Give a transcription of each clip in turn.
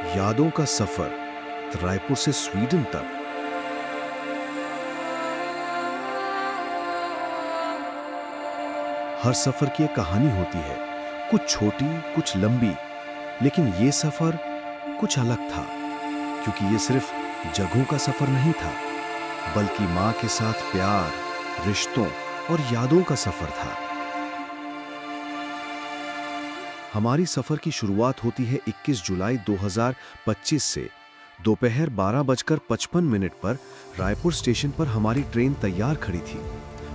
यादों का सफर रायपुर से स्वीडन तक। हर सफर की एक कहानी होती है, कुछ छोटी कुछ लंबी, लेकिन ये सफर कुछ अलग था, क्योंकि ये सिर्फ जगहों का सफर नहीं था, बल्कि माँ के साथ प्यार, रिश्तों और यादों का सफर था। हमारी सफर की शुरुआत होती है 21 जुलाई 2025 से। दोपहर 12:55 पर रायपुर स्टेशन पर हमारी ट्रेन तैयार खड़ी थी।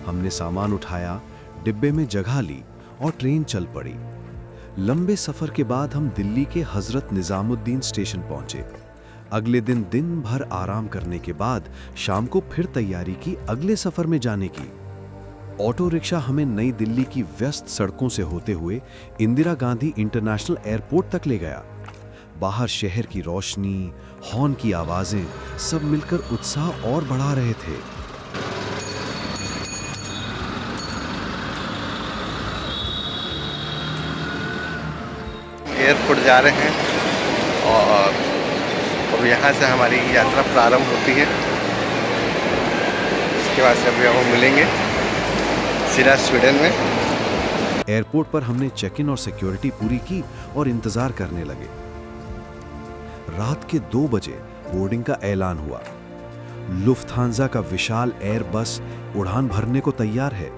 हमने सामान उठाया, डिब्बे में जगह ली और ट्रेन चल पड़ी। लंबे सफर के बाद हम दिल्ली के हजरत निजामुद्दीन स्टेशन पहुंचे। अगले दिन दिन भर आराम करने के बाद शाम को फिर तैयारी की अगले सफर में जाने की। ऑटो रिक्शा हमें नई दिल्ली की व्यस्त सड़कों से होते हुए इंदिरा गांधी इंटरनेशनल एयरपोर्ट तक ले गया। बाहर शहर की रोशनी, हॉर्न की आवाजें सब मिलकर उत्साह और बढ़ा रहे थे। एयरपोर्ट जा रहे हैं और अब यहाँ से हमारी यात्रा प्रारंभ होती है। इसके बाद से अभी हम मिलेंगे सीधा स्वीडन में। एयरपोर्ट पर हमने चेक इन और सिक्योरिटी पूरी की और इंतजार करने लगे। रात के 2 बजे बोर्डिंग का ऐलान हुआ। लुफ्थांसा का विशाल एयर बस उड़ान भरने को तैयार है।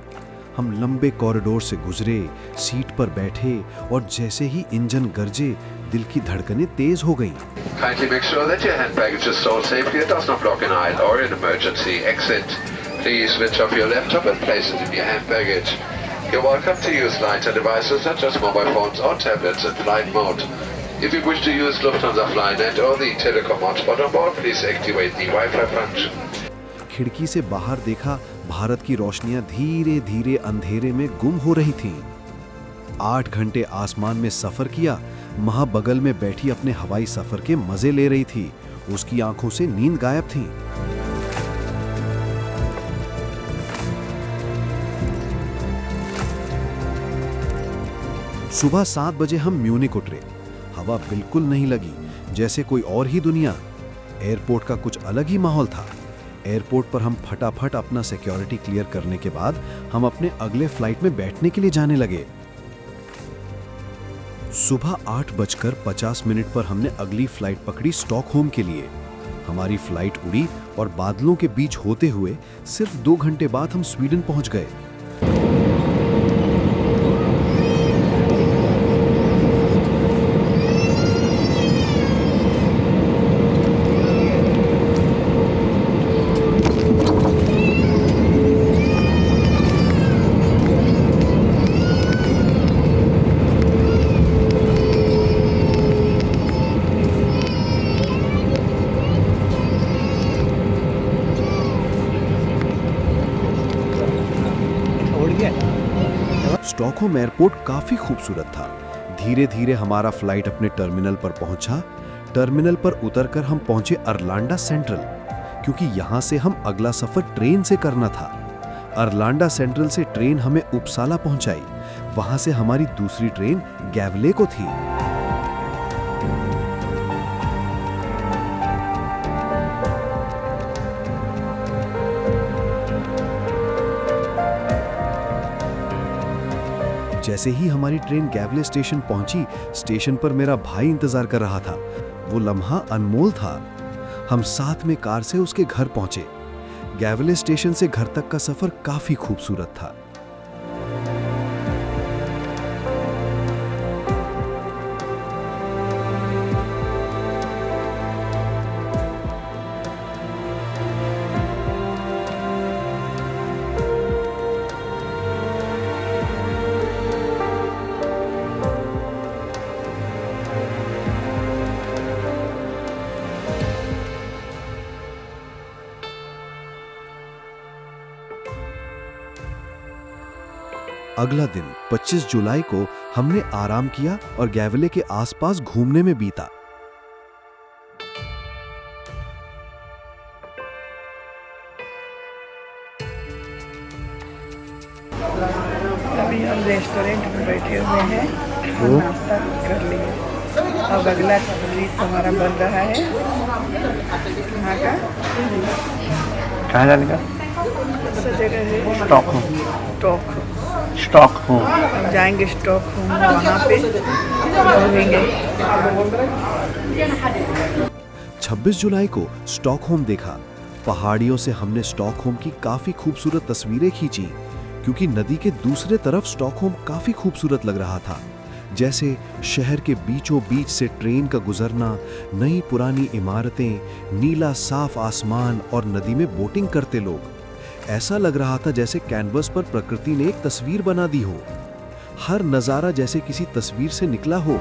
हम लंबे कॉरिडोर से गुजरे, सीट पर बैठे और जैसे ही इंजन गरजे, दिल की धड़कनें तेज हो गईं। Kindly make sure that your hand baggage is stored safely and does not block an aisle or an emergency exit. Please switch off your laptop and place it in your hand baggage. You're welcome to use lighter devices such as mobile phones or tablets in flight mode. If you wish to use Lufthansa Flynet or the telecom hotspot on board, please activate the Wi-Fi function. खिड़की से बाहर देखा, भारत की रोशनियां धीरे धीरे अंधेरे में गुम हो रही थीं। 8 घंटे आसमान में सफर किया। मां बगल में बैठी अपने हवाई सफर के मजे ले रही थी। उसकी आंखों से नींद गायब थी। सुबह 7 बजे हम म्यूनिक उतरे। हवा बिल्कुल नहीं लगी, जैसे कोई और ही दुनिया। एयरपोर्ट का कुछ अलग ही माहौल था। एयरपोर्ट पर हम फटाफट अपना सिक्योरिटी क्लियर करने के बाद हम अपने अगले फ्लाइट में बैठने के लिए जाने लगे। सुबह 8:50 पर हमने अगली फ्लाइट पकड़ी स्टॉकहोम के लिए। हमारी फ्लाइट उड़ी और बादलों के बीच होते हुए सिर्फ 2 घंटे बाद हम स्वीडन पहुंच गए। स्टॉकहोम एयरपोर्ट काफी खूबसूरत था। धीरे धीरे हमारा फ्लाइट अपने टर्मिनल पर पहुंचा। टर्मिनल पर उतरकर हम पहुंचे अरलांडा सेंट्रल, क्योंकि यहां से हम अगला सफर ट्रेन से करना था। अरलांडा सेंट्रल से ट्रेन हमें उपसाला पहुंचाई। वहां से हमारी दूसरी ट्रेन गैवले को थी। जैसे ही हमारी ट्रेन गैवले स्टेशन पहुंची, स्टेशन पर मेरा भाई इंतजार कर रहा था। वो लम्हा अनमोल था। हम साथ में कार से उसके घर पहुंचे। गैवले स्टेशन से घर तक का सफर काफी खूबसूरत था। अगला दिन 25 जुलाई को हमने आराम किया और गैवले के आसपास घूमने में बीता। अभी हम रेस्टोरेंट में बैठे हुए हैं और नाश्ता कर लिए। अब अगला ब्रिज हमारा बन रहा है यहाँ का। कहाँ जाने का? ऐसा जगह है स्टॉकहोम। स्टॉकहोम। स्टॉकहोम। हम जाएंगे स्टॉकहोम, वहाँ पे घूमेंगे। 26 जुलाई को स्टॉकहोम देखा। पहाड़ियों से हमने स्टॉकहोम की काफी खूबसूरत तस्वीरें खींची, क्योंकि नदी के दूसरे तरफ स्टॉकहोम काफी खूबसूरत लग रहा था। जैसे शहर के बीचों बीच से ट्रेन का गुजरना, नई पुरानी इमारतें, नीला साफ आसमान और नदी में बोटिंग करते लोग। ऐसा लग रहा था जैसे कैनवस पर प्रकृति ने एक तस्वीर बना दी हो। हर नजारा जैसे किसी तस्वीर से निकला हो।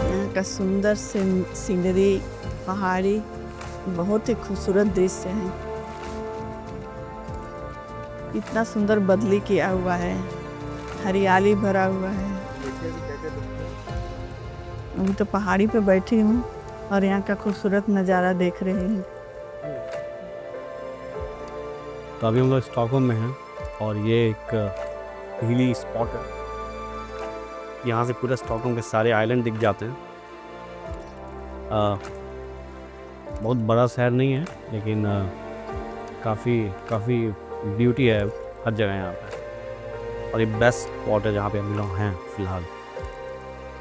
यहाँ का सुंदर सीनरी, पहाड़ी, बहुत ही खूबसूरत दृश्य है। इतना सुंदर बदली किया हुआ है, हरियाली भरा हुआ है। अभी तो पहाड़ी पे बैठी हूँ और यहाँ का खूबसूरत नज़ारा देख रही हूँ। तो अभी हम लोग स्टॉकहोम में हैं और ये एक हिली स्पॉट है। यहाँ से पूरा स्टॉकहोम के सारे आइलैंड दिख जाते हैं। बहुत बड़ा शहर नहीं है, लेकिन काफ़ी ब्यूटी है हर जगह यहाँ पे। और ये बेस्ट स्पॉट है जहाँ पे हम लोग हैं फ़िलहाल।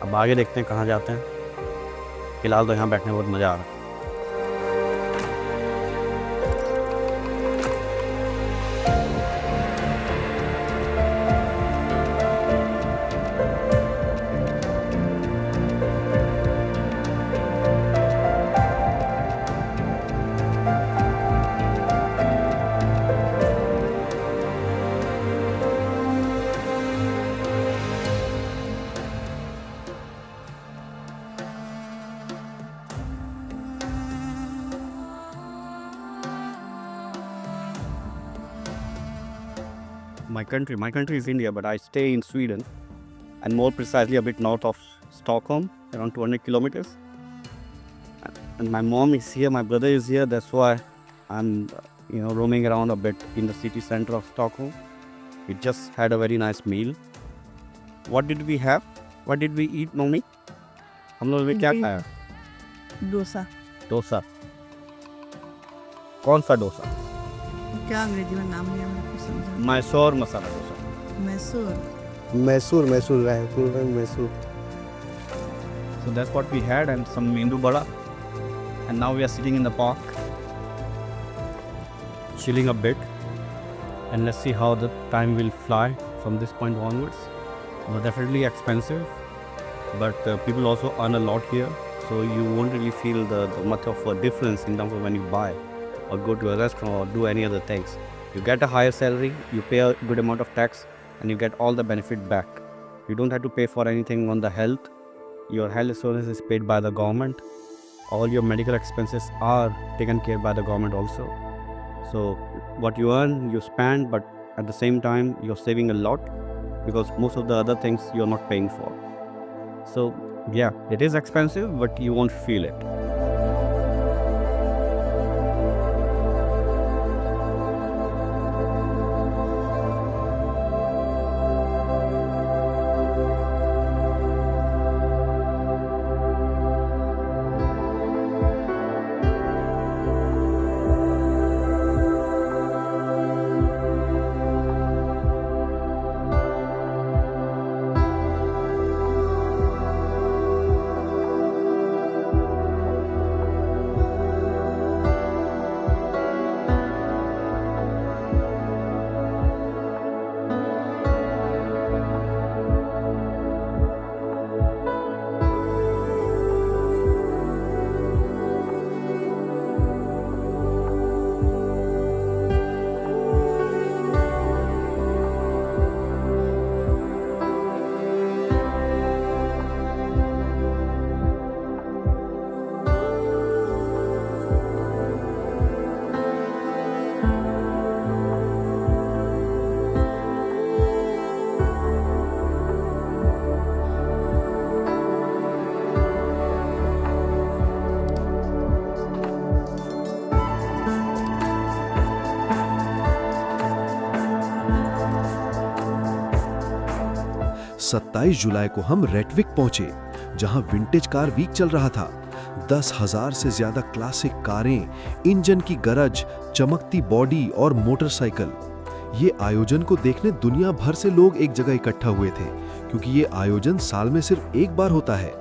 अब आगे देखते हैं कहाँ जाते हैं। फ़िलहाल तो यहाँ बैठने में बहुत मज़ा आ रहा है। My country is India, but I stay in Sweden, and more precisely a bit north of Stockholm, around 200 kilometers. And my mom is here, my brother is here. That's why I'm, roaming around a bit in the city center of Stockholm. We just had a very nice meal. What did we have? What did we eat, mommy? हम लोग ने क्या खाया? डोसा। डोसा। कौन सा डोसा? क्या अंग्रेजी में नाम है, मेरे को समझ नहीं। Mysore masala dosa. Mysore. Mysore. So that's what we had, and some mendu bada. And now we are sitting in the park, chilling a bit, and let's see how the time will fly from this point onwards. Definitely expensive, but people also earn a lot here, so you won't really feel the much of a difference in terms of when you buy or go to a restaurant or do any other things. You get a higher salary, you pay a good amount of tax, and you get all the benefit back. You don't have to pay for anything on the health. Your health insurance is paid by the government. All your medical expenses are taken care by the government also. So what you earn, you spend, but at the same time, you're saving a lot because most of the other things you're not paying for. So yeah, it is expensive, but you won't feel it. 27 जुलाई को हम रेटविक पहुंचे, जहां vintage car week चल रहा था। 10,000 से ज्यादा classic कारें, इंजन की गरज, चमकती बॉडी और मोटरसाइकिल। ये आयोजन को देखने दुनिया भर से लोग एक जगह इकट्ठा हुए थे, क्योंकि ये आयोजन साल में सिर्फ एक बार होता है।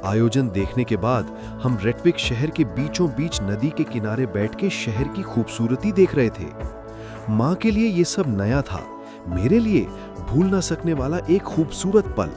आयोजन देखने के बाद हम रेटविक शहर के बीचों बीच नदी के किनारे बैठ के शहर की खूबसूरती देख रहे थे। माँ के लिए ये सब नया था, मेरे लिए भूल ना सकने वाला एक खूबसूरत पल।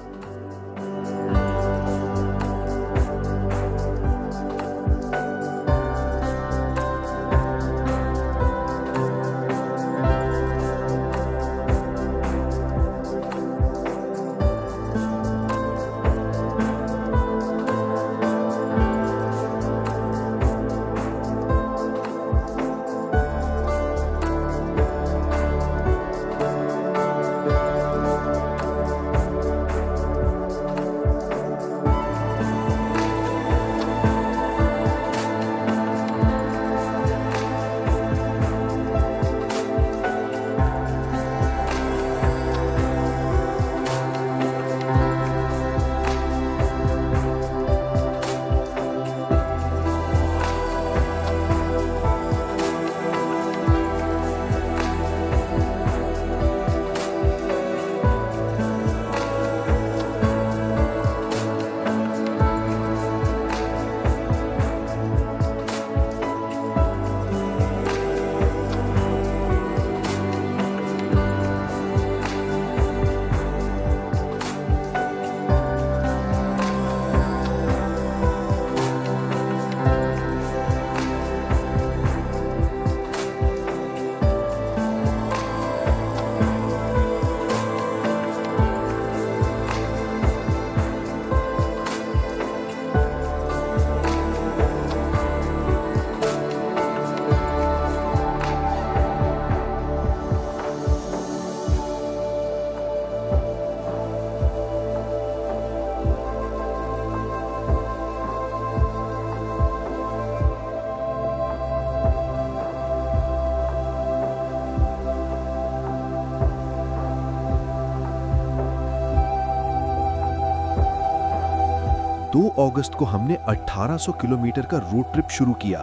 अगस्त को हमने 1800 किलोमीटर का रोड ट्रिप शुरू किया,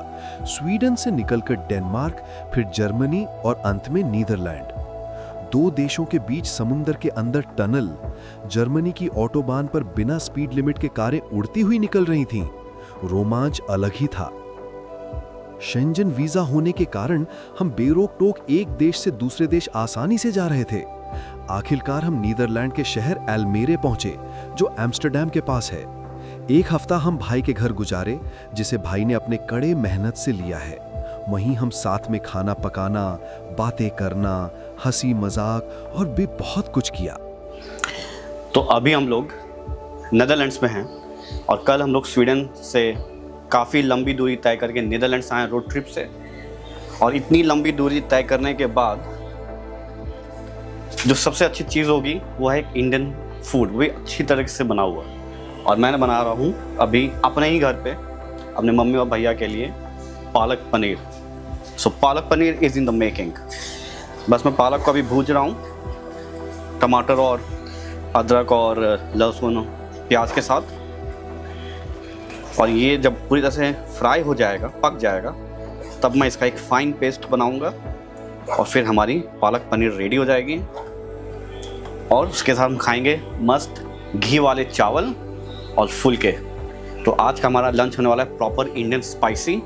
स्वीडन से निकलकर डेनमार्क, फिर जर्मनी और अंत में नीदरलैंड। 2 देशों के बीच समुद्र के अंदर टनल, जर्मनी की ऑटोबान पर बिना स्पीड लिमिट के कारें उड़ती हुई निकल रही थीं। रोमांच अलग ही था। शेंजन वीजा होने के कारण हम बेरोक टोक एक देश से दूसरे देश आसानी से जा रहे थे। आखिरकार हम नीदरलैंड के शहर एल्मेरे पहुंचे, जो एम्स्टर्डम के पास है। 1 हफ्ता हम भाई के घर गुजारे, जिसे भाई ने अपने कड़े मेहनत से लिया है। वहीं हम साथ में खाना पकाना, बातें करना, हंसी मजाक और भी बहुत कुछ किया। तो अभी हम लोग नीदरलैंड्स में हैं और कल हम लोग स्वीडन से काफ़ी लंबी दूरी तय करके नीदरलैंड्स आए रोड ट्रिप से। और इतनी लंबी दूरी तय करने के बाद जो सबसे अच्छी चीज़ होगी वो है एक इंडियन फूड, वो भी अच्छी तरह से बना हुआ। और मैंने बना रहा हूँ अभी अपने ही घर पे अपने मम्मी और भैया के लिए पालक पनीर। सो palak paneer is in the making. बस मैं पालक को अभी भूज रहा हूँ टमाटर और अदरक और लहसुन प्याज के साथ। और ये जब पूरी तरह से फ्राई हो जाएगा, पक जाएगा, तब मैं इसका एक फ़ाइन पेस्ट बनाऊँगा और फिर हमारी पालक पनीर रेडी हो जाएगी। और उसके साथ हम खाएंगे मस्त घी वाले चावल और फुलके। तो आज का हमारा लंच होने वाला है proper Indian spicy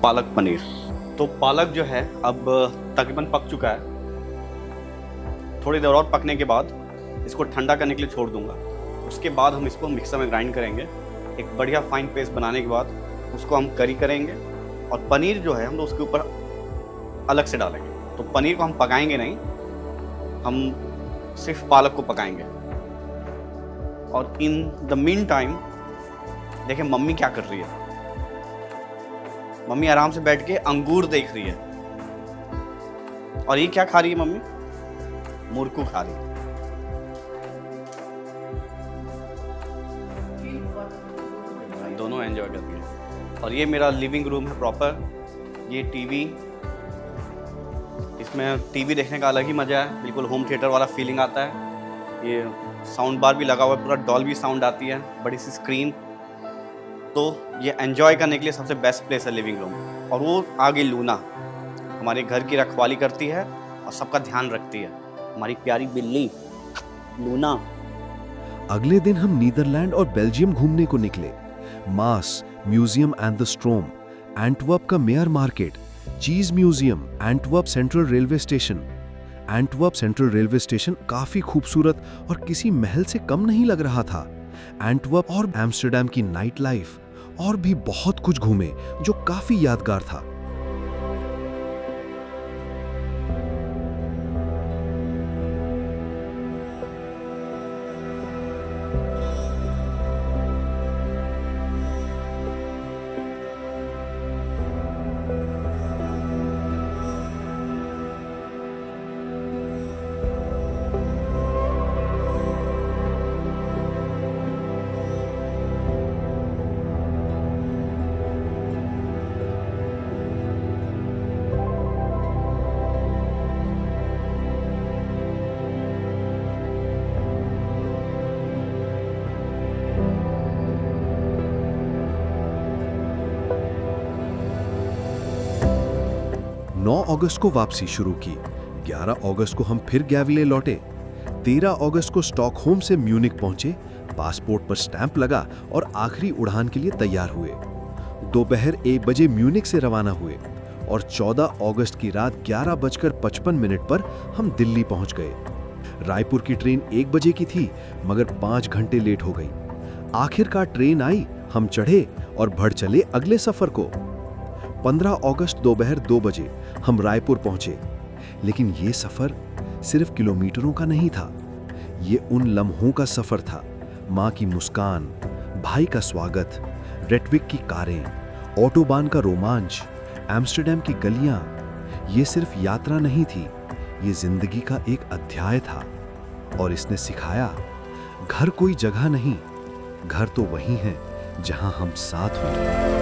palak paneer. तो पालक जो है अब तकरीबन पक चुका है। थोड़ी देर और पकने के बाद इसको ठंडा करने के लिए छोड़ दूंगा। उसके बाद हम इसको मिक्सर में ग्राइंड करेंगे। एक बढ़िया फाइन पेस्ट बनाने के बाद उसको हम करी करेंगे और पनीर जो है हम उसके ऊपर अलग से डालेंगे। तो पनीर को हम पकाएंगे नहीं, हम सिर्फ पालक को पकाएंगे। और इन द मीन टाइम देखिए मम्मी क्या कर रही है। मम्मी आराम से बैठ के अंगूर देख रही है। और ये क्या खा रही है मम्मी? मुरकू खा रही है। दोनों एंजॉय कर रही है। और ये मेरा लिविंग रूम है प्रॉपर। ये टीवी, इसमें टीवी देखने का अलग ही मज़ा है, बिल्कुल होम थिएटर वाला फीलिंग आता है। ये साउंड बार भी लगा हुआ है, पूरा डॉल्बी साउंड आती है, बड़ी सी स्क्रीन। तो ये एंजॉय करने के लिए सबसे बेस्ट प्लेस है लिविंग रूम। और वो आगे लूना हमारे घर की रखवाली करती है और सबका ध्यान रखती है, हमारी प्यारी बिल्ली लूना। अगले दिन हम नीदरलैंड और बेल्जियम घूमने को निकले। मास म्यूजियम एंड द स्ट्रोम, एंटवर्प का Meir market, cheese museum, Antwerp central railway station. Antwerp central railway station काफी खूबसूरत और किसी महल से कम नहीं लग रहा था। एंटवर्प और एम्स्टर्डम की नाइट लाइफ और भी बहुत कुछ घूमे जो काफी यादगार था। अगस्त को वापसी शुरू की। 11 अगस्त को हम फिर गैवले लौटे। 13 अगस्त को स्टॉकहोम से म्यूनिक पहुंचे, पासपोर्ट पर स्टैंप लगा और आखिरी उड़ान के लिए तैयार हुए। दोपहर 1 बजे म्यूनिक से रवाना हुए और 14 अगस्त की रात 11:55 पर हम दिल्ली पहुंच गए। रायपुर की ट्रेन 1 बजे की थी, मगर 5 घंटे लेट हो गई। आखिरकार ट्रेन आई, हम चढ़े और बढ़ चले अगले सफर को। 15 अगस्त दोपहर 2 बजे हम रायपुर पहुंचे। लेकिन ये सफर सिर्फ किलोमीटरों का नहीं था, ये उन लम्हों का सफर था। माँ की मुस्कान, भाई का स्वागत, रेटविक की कारें, ऑटोबान का रोमांच, एम्स्टर्डम की गलियां। ये सिर्फ यात्रा नहीं थी, ये जिंदगी का एक अध्याय था। और इसने सिखाया, घर कोई जगह नहीं, घर तो वही है जहां हम साथ हुए।